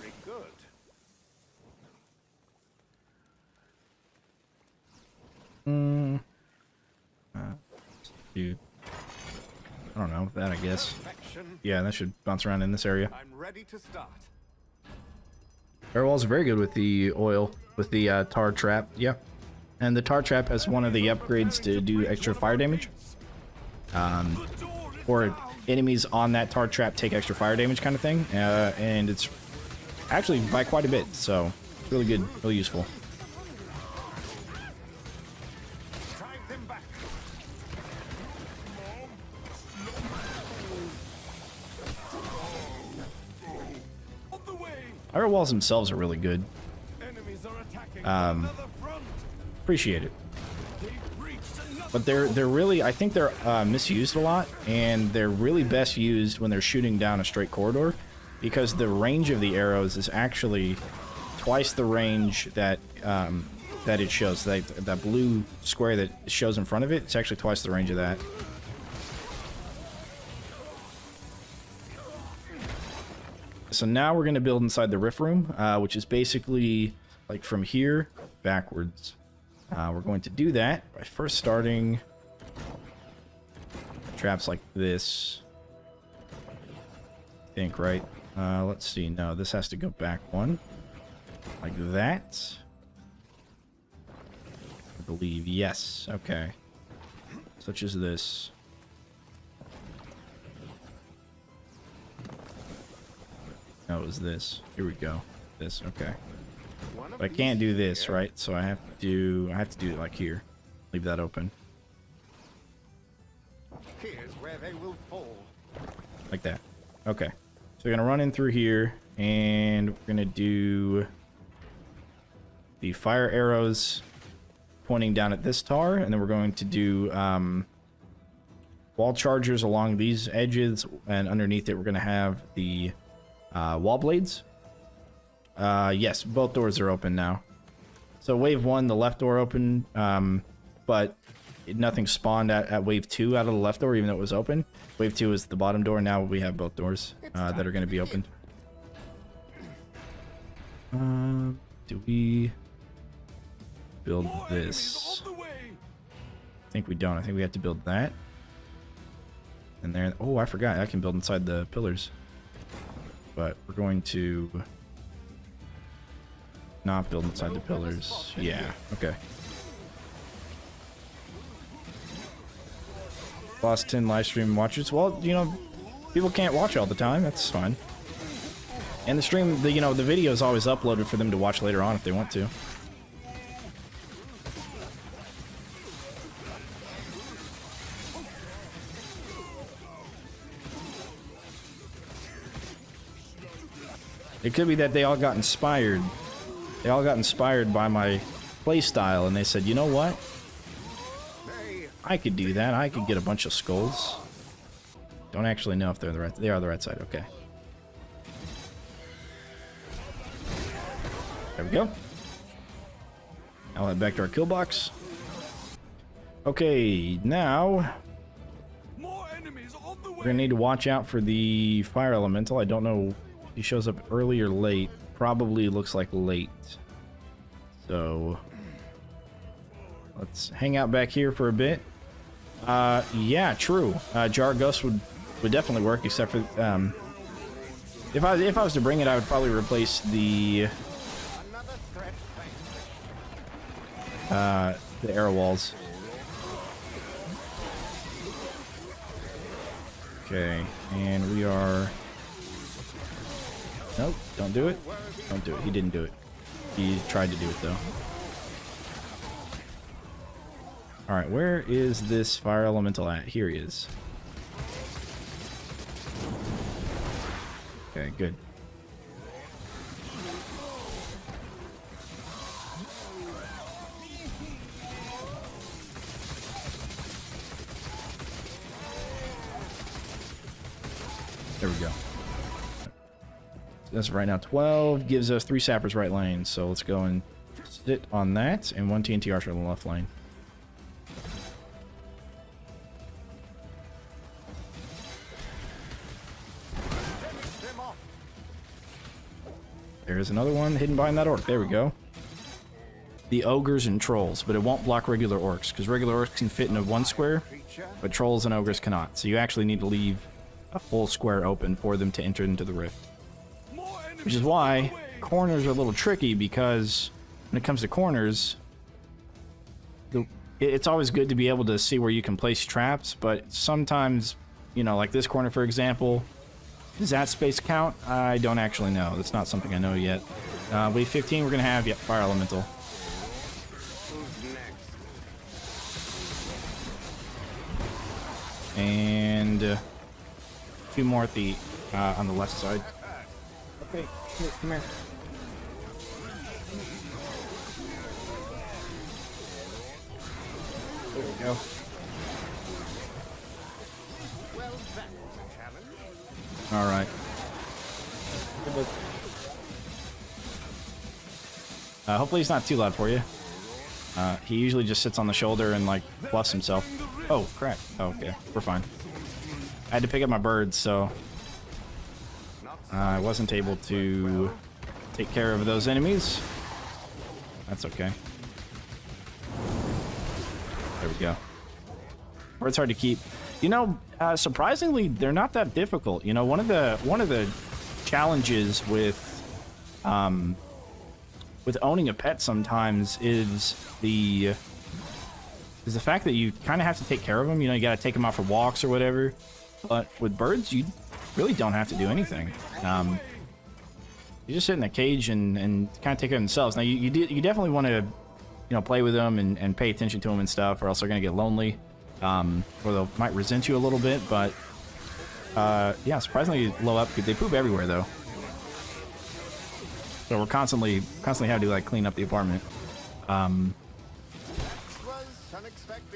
Very good. Dude. I don't know, that I guess. Perfection. Yeah, that should bounce around in this area. I'm ready to start. Air walls are very good with the oil, with the tar trap, yeah. And the tar trap has one of the upgrades to do extra fire damage. Or enemies on that tar trap take extra fire damage kind of thing. And it's actually by quite a bit, so it's really good, really useful. Drive them back. On the way. Air walls themselves are really good. Enemies are attacking from another front. Appreciate it. They've reached another. But they're really, I think they're misused a lot, and they're really best used when they're shooting down a straight corridor, because the range of the arrows is actually twice the range that that it shows. That blue square that shows in front of it, it's actually twice the range of that. So now we're going to build inside the rift room, which is basically like from here backwards. We're going to do that by first starting traps like this. I think, right? Let's see. No, this has to go back one. Like that. I believe. Yes. Okay. Such as this. No, it was this. Here we go. This. Okay. But I can't do this, right? So I have to do it like here. Leave that open. Here's where they will fall. Like that. Okay. So we're gonna run in through here, and we're gonna do the fire arrows pointing down at this tar, and then we're going to do wall chargers along these edges, and underneath it we're gonna have the wall blades. Yes, both doors are open now. So wave 1, the left door opened, but nothing spawned at wave 2 out of the left door, even though it was open. Wave 2 is the bottom door. Now we have both doors that are going to be opened. Do we build this? I think we don't. I think we have to build that. And there. Oh, I forgot. I can build inside the pillars. But we're going to not build inside the pillars. Yeah, okay. Lost 10 live stream watchers. Well, you know, people can't watch all the time. That's fine. And the stream, you know, the video is always uploaded for them to watch later on if they want to. It could be that they all got inspired. They all got inspired by my playstyle, and they said, you know what? I could do that. I could get a bunch of skulls. Don't actually know if they're the right. They are the right side. Okay. There we go. I'll head back to our kill box. Okay, now we're gonna need to watch out for the fire elemental. I don't know if he shows up early or late. Probably looks like late. So let's hang out back here for a bit. Yeah, true. Jar Ghost would definitely work, except for if I was to bring it, I would probably replace the arrow walls. Okay, and we are. Nope, don't do it. Don't do it. He didn't do it. He tried to do it though. Alright, where is this fire elemental at? Here he is. Okay, good. There we go. That's right now 12. Gives us 3 sappers right lane. So let's go and sit on that. And 1 TNT archer on the left lane. there's another one hidden behind that orc. There we go. The ogres and trolls, but it won't block regular orcs, because regular orcs can fit into one square, but trolls and ogres cannot. So you actually need to leave a full square open for them to enter into the rift. Which is why corners are a little tricky, because when it comes to corners, it's always good to be able to see where you can place traps, but sometimes, you know, like this corner, for example, does that space count? I don't actually know. That's not something I know yet. Wave 15, we're going to have, yeah, Fire Elemental. And a few more at the on the left side. Okay, come here. There we go. Well, that was a challenge. All right. Hopefully he's not too loud for you. He usually just sits on the shoulder and like fluffs himself. Oh crap! Oh, okay, we're fine. I had to pick up my birds, so I wasn't able to take care of those enemies. That's okay. There we go. Birds hard to keep. You know, surprisingly, they're not that difficult. You know, one of the challenges with owning a pet sometimes is the fact that you kind of have to take care of them. You know, you got to take them out for walks or whatever. But with birds, you really don't have to do anything. You just sit in a cage and kind of take care of themselves. Now, you definitely want to, you know, play with them and pay attention to them and stuff, or else they're going to get lonely. Or they might resent you a little bit, but yeah, surprisingly low up. They poop everywhere, though. So we're constantly having to like clean up the apartment,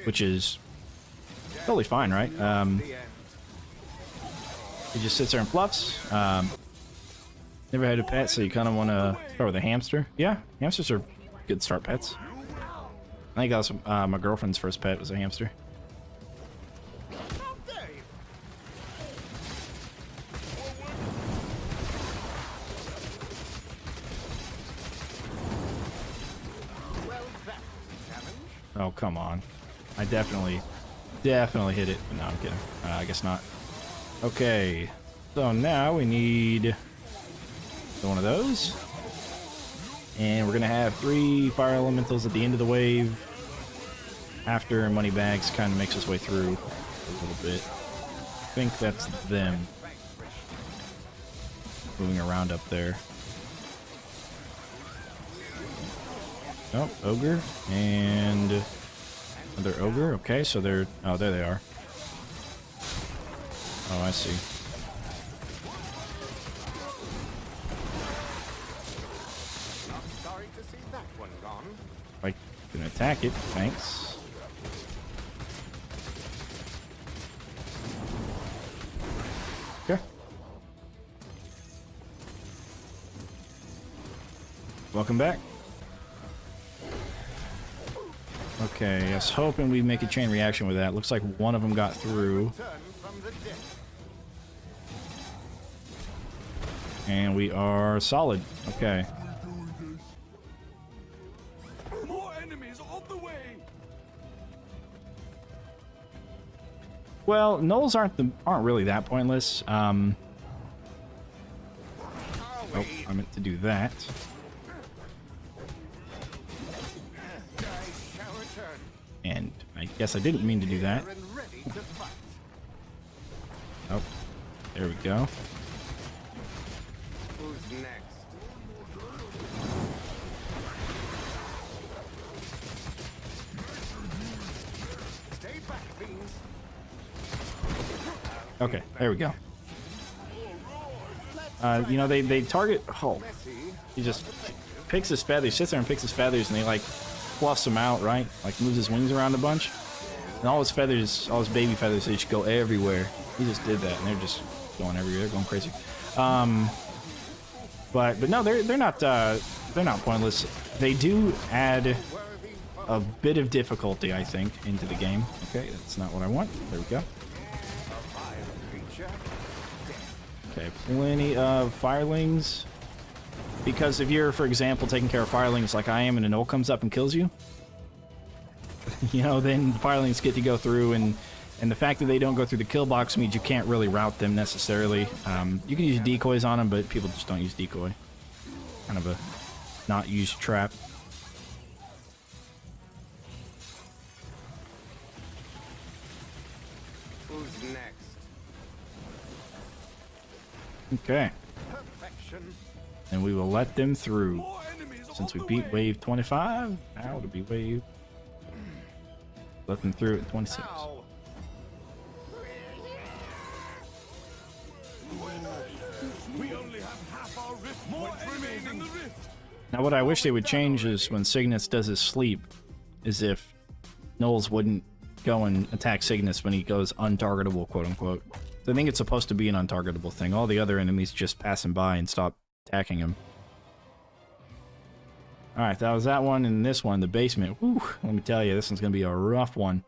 which is totally fine, right? He just sits there and fluffs. Never had a pet, so you kind of want to start with a hamster. Yeah, hamsters are good start pets. I think that was my girlfriend's first pet was a hamster. Oh, come on. I definitely hit it. No, I'm kidding. I guess not. Okay. So now we need one of those. And we're going to have 3 fire elementals at the end of the wave. After Moneybags kind of makes his way through a little bit. I think that's them. Moving around up there. Oh, ogre and another ogre. Okay, so they're oh, there they are. Oh, I see. Not sorry to see that one gone. I can attack it. Thanks. Okay. Welcome back. Okay, I was hoping we'd make a chain reaction with that. Looks like one of them got through. And we are solid. Okay. More enemies on the way. Well, gnolls aren't really that pointless. Oh, I meant to do that. And I guess I didn't mean to do that. Oh, there we go. Who's next? Stay back, fiends. Okay, there we go. You know, they target. Oh, he just picks his feathers, sits there and picks his feathers, and he like fluffs them out, right? Like moves his wings around a bunch, and all his feathers, all his baby feathers, they just go everywhere. He just did that, and they're just going everywhere, going crazy. But no, they're not pointless. They do add a bit of difficulty, I think, into the game. Okay, that's not what I want. There we go. Okay, plenty of firelings. Because if you're, for example, taking care of firelings like I am and an ult comes up and kills you, you know, then the firelings get to go through, and the fact that they don't go through the kill box means you can't really route them necessarily. You can use decoys on them, but people just don't use decoy. Kind of a not used trap. Who's next? Okay. Perfection. And we will let them through. Since we beat wave 25, now it'll be wave. Let them through at 26. Ow. We only have half our rift points remaining in the rift. Now what I wish they would change is when Cygnus does his sleep, is if Knowles wouldn't go and attack Cygnus when he goes untargetable, quote unquote. So I think it's supposed to be an untargetable thing. All the other enemies just pass him by and stop attacking him. Alright, that was that one, and this one, the basement. Whew, let me tell you, this one's going to be a rough one.